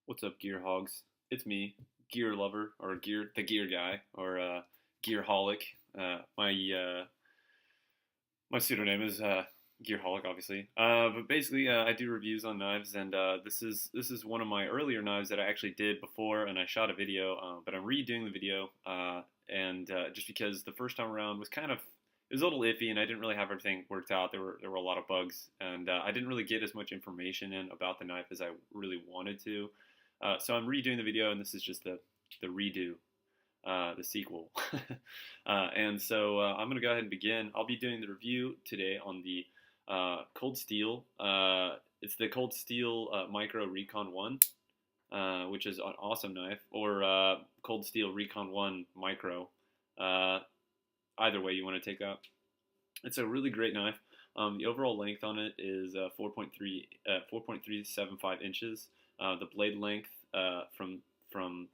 What's up, gear hogs? It's me, gear lover, or the gear guy, or gear holic. My pseudonym is gear holic, obviously. But basically, I do reviews on knives, and this is one of my earlier knives that I actually did before, and I shot a video, but I'm redoing the video, and just because the first time around was it was a little iffy, and I didn't really have everything worked out. There were a lot of bugs, and I didn't really get as much information in about the knife as I really wanted to. So I'm redoing the video, and this is just the redo, the sequel. And so I'm going to go ahead and begin. I'll be doing the review today on the Cold Steel. It's the Cold Steel Micro Recon 1, which is an awesome knife, or Cold Steel Recon 1 Micro. Either way you want to take that. It's a really great knife. The overall length on it is 4.375 inches. The blade length from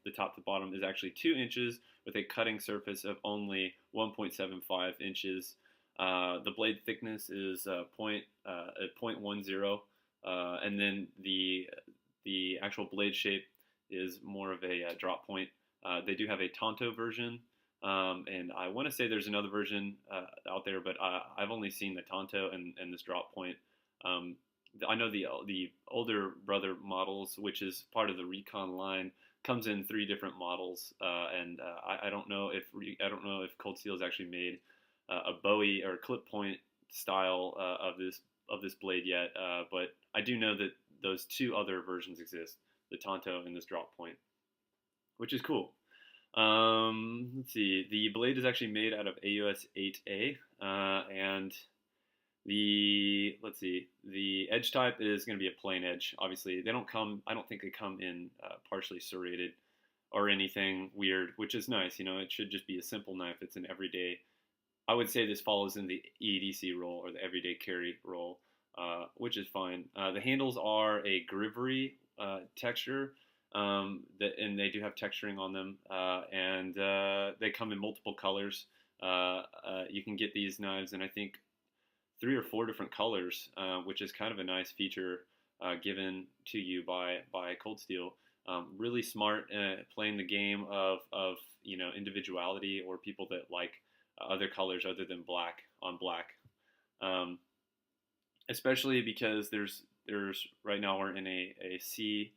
the top to bottom is actually 2 inches with a cutting surface of only 1.75 inches. The blade thickness is .10, and then the actual blade shape is more of a drop point. They do have a Tonto version, and I want to say there's another version out there, but I've only seen the Tonto and this drop point. I know the older brother models, which is part of the Recon line, comes in 3 different models, and I don't know if Cold Steel has actually made a Bowie or clip point style of this blade yet, but I do know that those 2 other versions exist, the Tonto and this drop point, which is cool. Let's see. The blade is actually made out of AUS 8A, and the edge type is going to be a plain edge. Obviously, they don't come. I don't think they come in partially serrated or anything weird, which is nice. It should just be a simple knife. It's an everyday. I would say this follows in the EDC role or the everyday carry role, which is fine. The handles are a grivery texture. And they do have texturing on them, and they come in multiple colors. You can get these knives in, I think, 3 or 4 different colors, which is kind of a nice feature given to you by Cold Steel. Really smart playing the game of individuality, or people that like other colors other than black on black. Especially because there's right now we're in a sea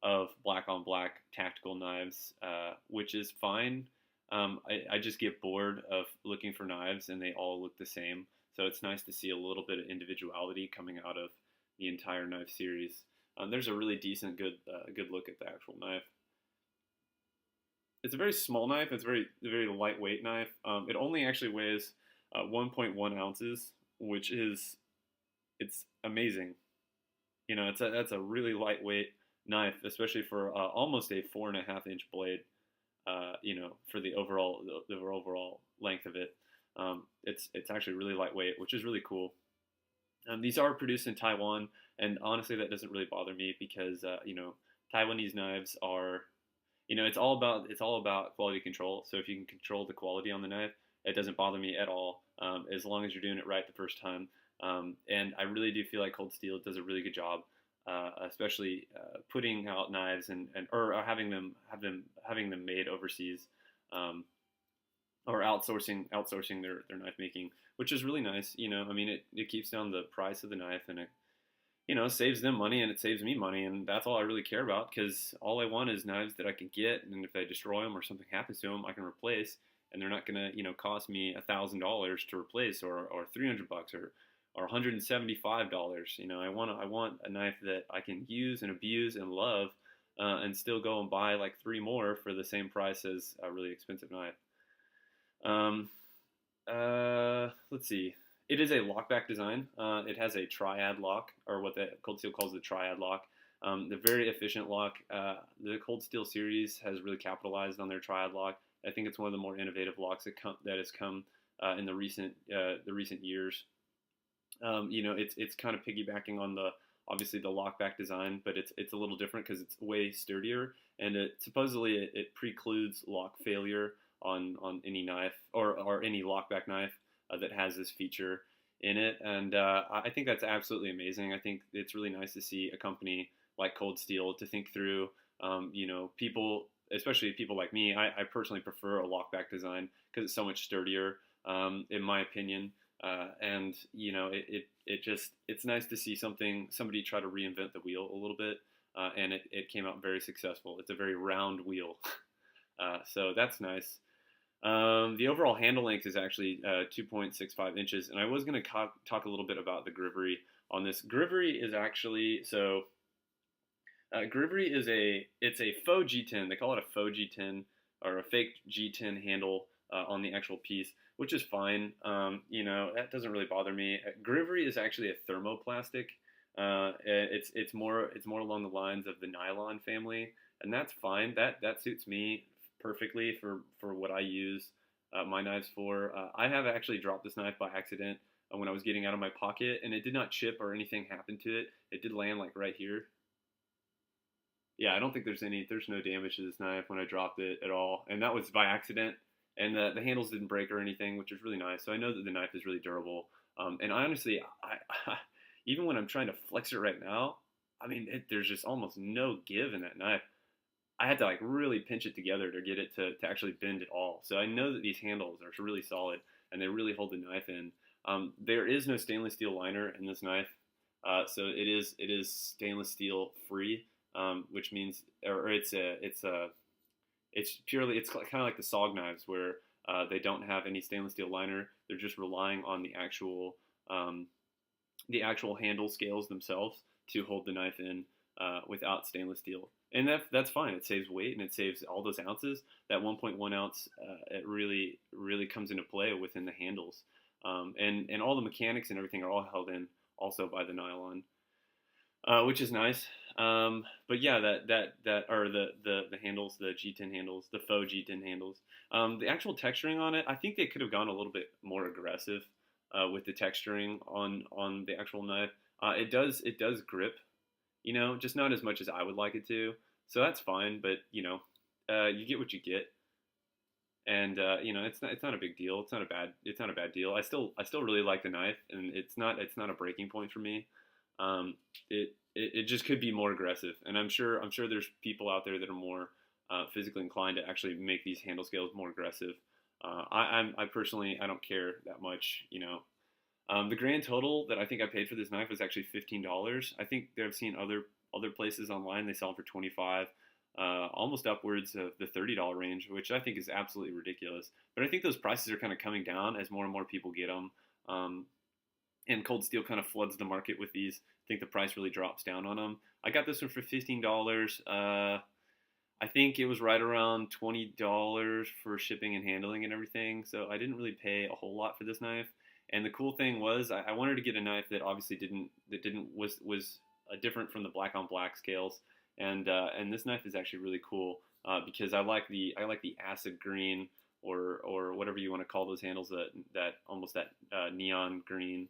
of black on black tactical knives, which is fine. I just get bored of looking for knives and they all look the same. So it's nice to see a little bit of individuality coming out of the entire knife series. There's a really decent, good look at the actual knife. It's a very small knife. It's a very lightweight knife. It only actually weighs 1.1 ounces, which it's amazing. That's a really lightweight knife, especially for almost a 4.5-inch blade. For the overall length of it. It's actually really lightweight, which is really cool. These are produced in Taiwan, and honestly, that doesn't really bother me because Taiwanese knives are, it's all about quality control. So if you can control the quality on the knife, it doesn't bother me at all, as long as you're doing it right the first time. And I really do feel like Cold Steel does a really good job, especially putting out knives or having them made overseas. Or outsourcing their knife making, which is really nice. It keeps down the price of the knife, and it saves them money, and it saves me money, and that's all I really care about, because all I want is knives that I can get, and if I destroy them or something happens to them, I can replace, and they're not gonna cost me $1,000 to replace, or $300 or $175. I want a knife that I can use and abuse and love, and still go and buy like 3 more for the same price as a really expensive knife. Let's see. It is a lockback design. It has a triad lock, or what the Cold Steel calls the triad lock. The very efficient lock. The Cold Steel series has really capitalized on their triad lock. I think it's one of the more innovative locks that has come in the recent years. It's kind of piggybacking on obviously the lockback design, but it's a little different because it's way sturdier, and supposedly it precludes lock failure on any knife or any lockback knife that has this feature in it, and I think that's absolutely amazing. I think it's really nice to see a company like Cold Steel to think through You know, people, especially people like me, I personally prefer a lockback design because it's so much sturdier, in my opinion. And you know, it just it's nice to see somebody try to reinvent the wheel a little bit, and it came out very successful. It's a very round wheel, so that's nice. The overall handle length is actually 2.65 inches, and I was going to talk a little bit about the grivery on this. Grivery is actually so. Grivery is it's a faux G10. They call it a faux G10 or a fake G10 handle on the actual piece, which is fine. You know, that doesn't really bother me. Grivery is actually a thermoplastic. It's more along the lines of the nylon family, and that's fine. That suits me perfectly for what I use my knives for. I have actually dropped this knife by accident when I was getting out of my pocket, and it did not chip or anything happen to it. It did land like right here. Yeah, I don't think there's no damage to this knife when I dropped it at all, and that was by accident. And the handles didn't break or anything, which is really nice. So I know that the knife is really durable. And honestly, even when I'm trying to flex it right now, I mean, there's just almost no give in that knife. I had to like really pinch it together to get it to actually bend at all. So I know that these handles are really solid and they really hold the knife in. There is no stainless steel liner in this knife, so it is stainless steel free, which means or it's purely it's kind of like the SOG knives where they don't have any stainless steel liner. They're just relying on the actual handle scales themselves to hold the knife in without stainless steel. And that's fine. It saves weight and it saves all those ounces. That 1.1 ounce, it really comes into play within the handles. And all the mechanics and everything are all held in also by the nylon, which is nice. But yeah, that are the handles, the G10 handles, the faux G10 handles. The actual texturing on it, I think they could have gone a little bit more aggressive with the texturing on the actual knife. It does grip, you know, just not as much as I would like it to. So that's fine, but you know, you get what you get, and you know, it's not a big deal. It's not a bad deal. I still really like the knife, and it's not a breaking point for me. It just could be more aggressive, and I'm sure there's people out there that are more physically inclined to actually make these handle scales more aggressive. I personally I don't care that much, you know. The grand total that I think I paid for this knife was actually $15. I think I've seen other places online they sell them for 25, almost upwards of the $30 range, which I think is absolutely ridiculous. But I think those prices are kind of coming down as more and more people get them. And Cold Steel kind of floods the market with these. I think the price really drops down on them. I got this one for $15. I think it was right around $20 for shipping and handling and everything. So I didn't really pay a whole lot for this knife. And the cool thing was I wanted to get a knife that obviously was different from the black on black scales. And this knife is actually really cool because I like the acid green or whatever you want to call those handles, that almost that neon green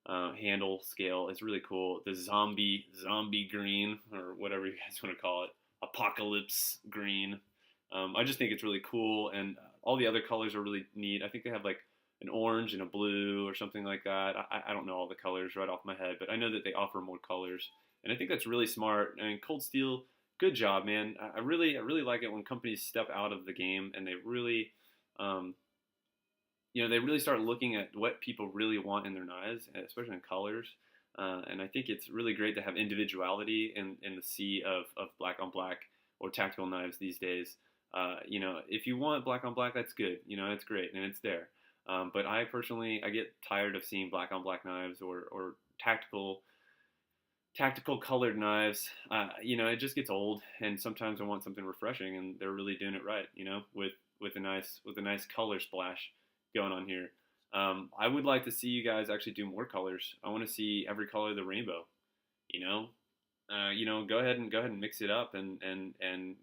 handle scale is really cool. The zombie green, or whatever you guys want to call it, apocalypse green. I just think it's really cool, and all the other colors are really neat. I think they have like an orange and a blue or something like that. I don't know all the colors right off my head, but I know that they offer more colors, and I think that's really smart. And Cold Steel, good job, man. I really like it when companies step out of the game and they really they really start looking at what people really want in their knives, especially in colors. And I think it's really great to have individuality in the sea of black on black or tactical knives these days. If you want black on black, that's good. You know, it's great and it's there. But I personally, I get tired of seeing black on black knives or tactical colored knives. It just gets old, and sometimes I want something refreshing, and they're really doing it right. You know, with a nice color splash going on here. I would like to see you guys actually do more colors. I want to see every color of the rainbow. Go ahead and mix it up and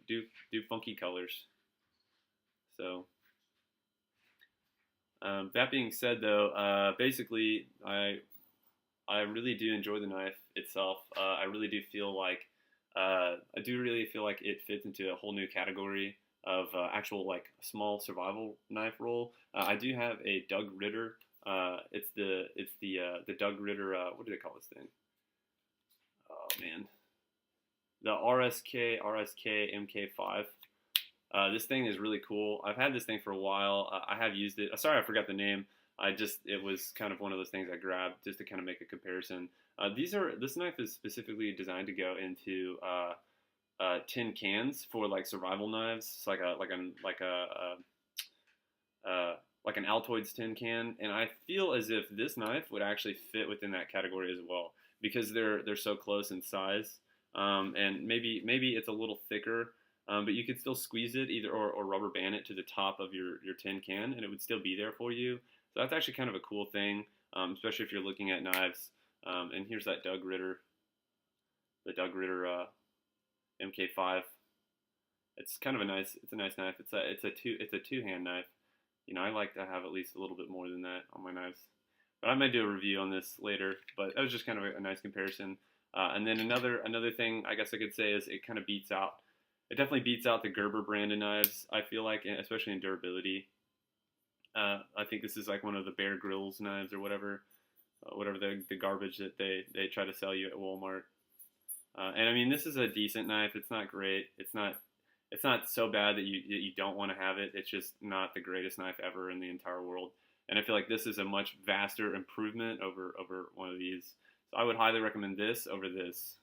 do funky colors. So that being said, though, basically I really do enjoy the knife itself. I really do feel like it fits into a whole new category of actual like small survival knife roll. I do have a Doug Ritter. It's the Doug Ritter. What do they call this thing? Oh man, the RSK MK5. This thing is really cool. I've had this thing for a while. I have used it. Sorry, I forgot the name. It was kind of one of those things I grabbed just to kind of make a comparison. This knife is specifically designed to go into tin cans for like survival knives. It's like an Altoids tin can, and I feel as if this knife would actually fit within that category as well because they're so close in size, and maybe it's a little thicker, but you could still squeeze it either or rubber band it to the top of your tin can, and it would still be there for you. So that's actually kind of a cool thing, especially if you're looking at knives. And here's that the Doug Ritter MK5. It's kind of it's a nice knife. It's a two-hand knife. You know, I like to have at least a little bit more than that on my knives. But I might do a review on this later. But that was just kind of a nice comparison. And then another thing I guess I could say is it kind of beats out. It definitely beats out the Gerber brand of knives. I feel like, especially in durability. I think this is like one of the Bear Grylls knives or whatever the garbage that they try to sell you at Walmart. And I mean, this is a decent knife. It's not great. It's not so bad that you don't want to have it. It's just not the greatest knife ever in the entire world. And I feel like this is a much vaster improvement over one of these. So I would highly recommend this over this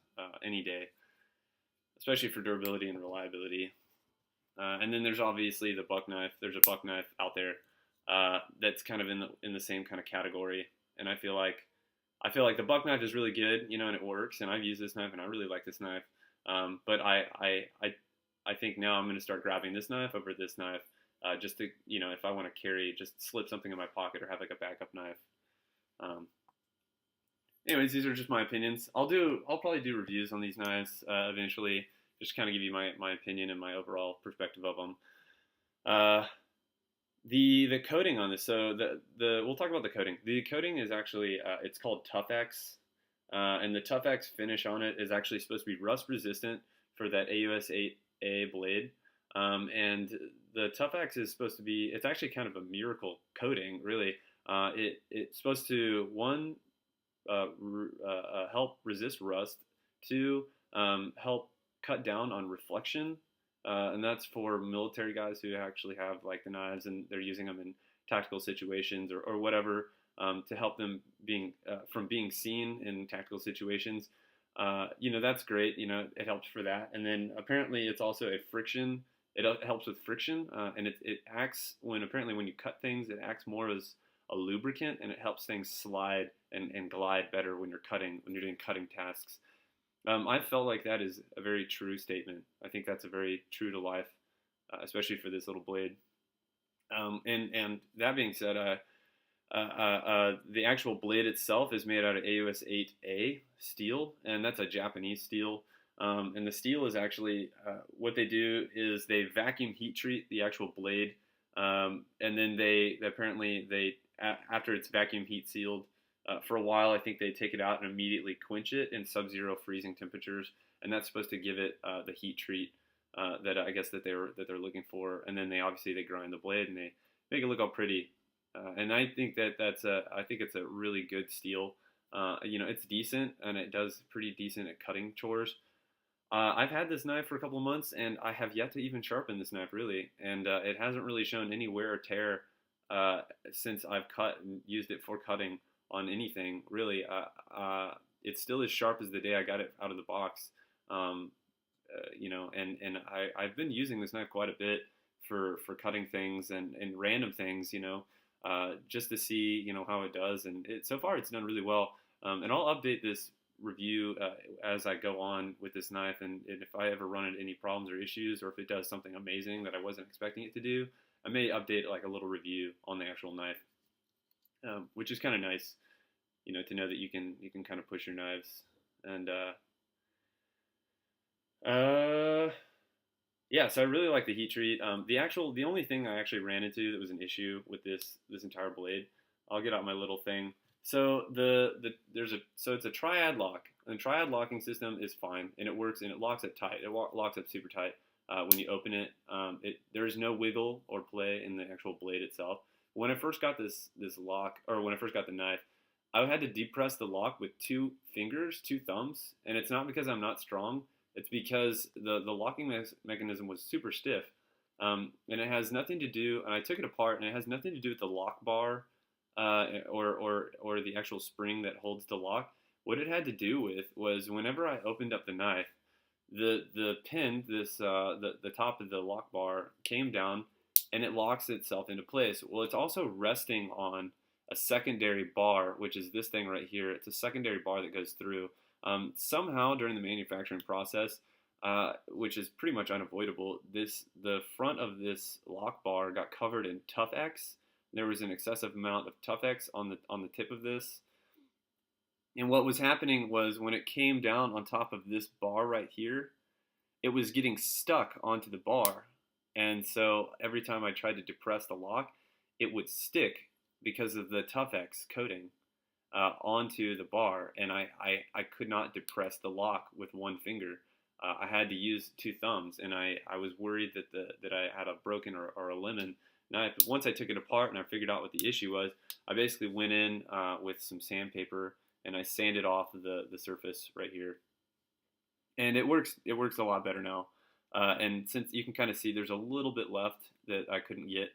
any day, especially for durability and reliability. And then there's obviously the buck knife. There's a buck knife out there that's kind of in the same kind of category. And I feel like the buck knife is really good, you know, and it works. And I've used this knife, and I really like this knife. But I think now I'm going to start grabbing this knife over this knife, just to, you know, if I want to carry, just slip something in my pocket or have like a backup knife. Anyways, these are just my opinions. I'll probably do reviews on these knives eventually, just kind of give you my opinion and my overall perspective of them. The coating on this, so we'll talk about the coating. The coating is actually it's called Tough X, and the Tough X finish on it is actually supposed to be rust resistant for that AUS 8A blade, and the Tough X is supposed to be, it's actually kind of a miracle coating, really. It's supposed to help resist rust, two, help cut down on reflection. And that's for military guys who actually have like the knives and they're using them in tactical situations or whatever, to help them from being seen in tactical situations. You know, that's great. You know, it helps for that. And then apparently it's also a friction. It helps with friction, and it acts when you cut things, it acts more as a lubricant, and it helps things slide and glide better when you're doing cutting tasks. I felt like that is a very true statement. I think that's a very true to life, especially for this little blade. And that being said, the actual blade itself is made out of AUS 8A steel, and that's a Japanese steel. And the steel is actually, what they do is they vacuum heat treat the actual blade, and then they after it's vacuum heat sealed, for a while, I think they take it out and immediately quench it in sub-zero freezing temperatures, and that's supposed to give it the heat treat that I guess that they're looking for. And then they grind the blade and they make it look all pretty. And I think I think it's a really good steel. You know, it's decent and it does pretty decent at cutting chores. I've had this knife for a couple of months and I have yet to even sharpen this knife really, and it hasn't really shown any wear or tear since I've cut and used it for cutting on anything really. It's still as sharp as the day I got it out of the box. You know, and I've been using this knife quite a bit for cutting things and random things, you know, just to see, you know, how it does. And so far it's done really well. And I'll update this review as I go on with this knife, and if I ever run into any problems or issues, or if it does something amazing that I wasn't expecting it to do, I may update like a little review on the actual knife. Which is kind of nice, you know, to know that you can kind of push your knives. And yeah, so I really like the heat treat. The only thing I actually ran into that was an issue with this entire blade, I'll get out my little thing. So it's a triad lock, and the triad locking system is fine, and it works, and it locks it tight. It locks up super tight when you open it. There's no wiggle or play in the actual blade itself. When I first got this lock, or when I first got the knife, I had to depress the lock with two thumbs, and it's not because I'm not strong. It's because the locking mechanism was super stiff, and it has nothing to do. And I took it apart, and it has nothing to do with the lock bar or the actual spring that holds the lock. What it had to do with was whenever I opened up the knife, the pin, the top of the lock bar came down, and it locks itself into place. Well, it's also resting on a secondary bar, which is this thing right here. It's a secondary bar that goes through. Somehow during the manufacturing process, which is pretty much unavoidable, the front of this lock bar got covered in Tough X. There was an excessive amount of Tough X on the tip of this. And what was happening was when it came down on top of this bar right here, it was getting stuck onto the bar. And so every time I tried to depress the lock, it would stick because of the Tough X coating onto the bar. And I could not depress the lock with one finger. I had to use two thumbs, and I was worried that I had a broken or a lemon knife. But once I took it apart and I figured out what the issue was, I basically went in with some sandpaper and I sanded off the surface right here, and it works a lot better now. And since you can kind of see there's a little bit left that I couldn't get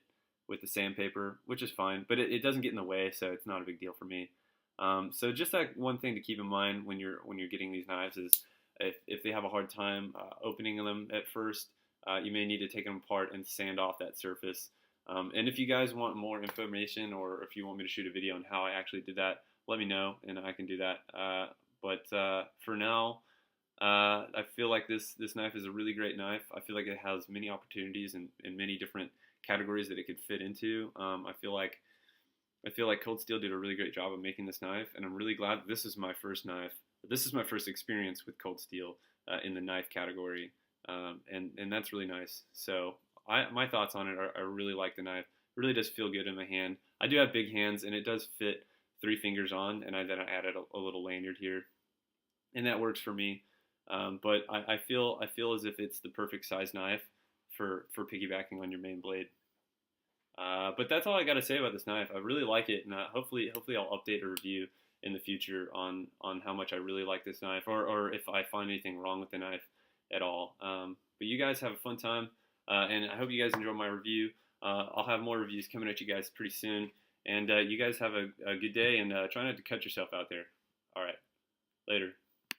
with the sandpaper, which is fine, but it doesn't get in the way, so it's not a big deal for me. So just that one thing to keep in mind when you're getting these knives is if they have a hard time opening them at first, you may need to take them apart and sand off that surface. And if you guys want more information, or if you want me to shoot a video on how I actually did that, let me know and I can do that. But for now, I feel like this knife is a really great knife. I feel like it has many opportunities in many different categories that it could fit into. I feel like Cold Steel did a really great job of making this knife, and I'm really glad that this is my first knife. This is my first experience with Cold Steel in the knife category, and that's really nice. So my thoughts on it are I really like the knife. It really does feel good in my hand. I do have big hands, and it does fit 3 fingers on, and then I added a little lanyard here, and that works for me. But I feel as if it's the perfect size knife for piggybacking on your main blade. But that's all I got to say about this knife. I really like it, and hopefully I'll update a review in the future on how much I really like this knife, or if I find anything wrong with the knife at all. But you guys have a fun time, and I hope you guys enjoy my review. I'll have more reviews coming at you guys pretty soon, and you guys have a good day, and try not to cut yourself out there. All right, later.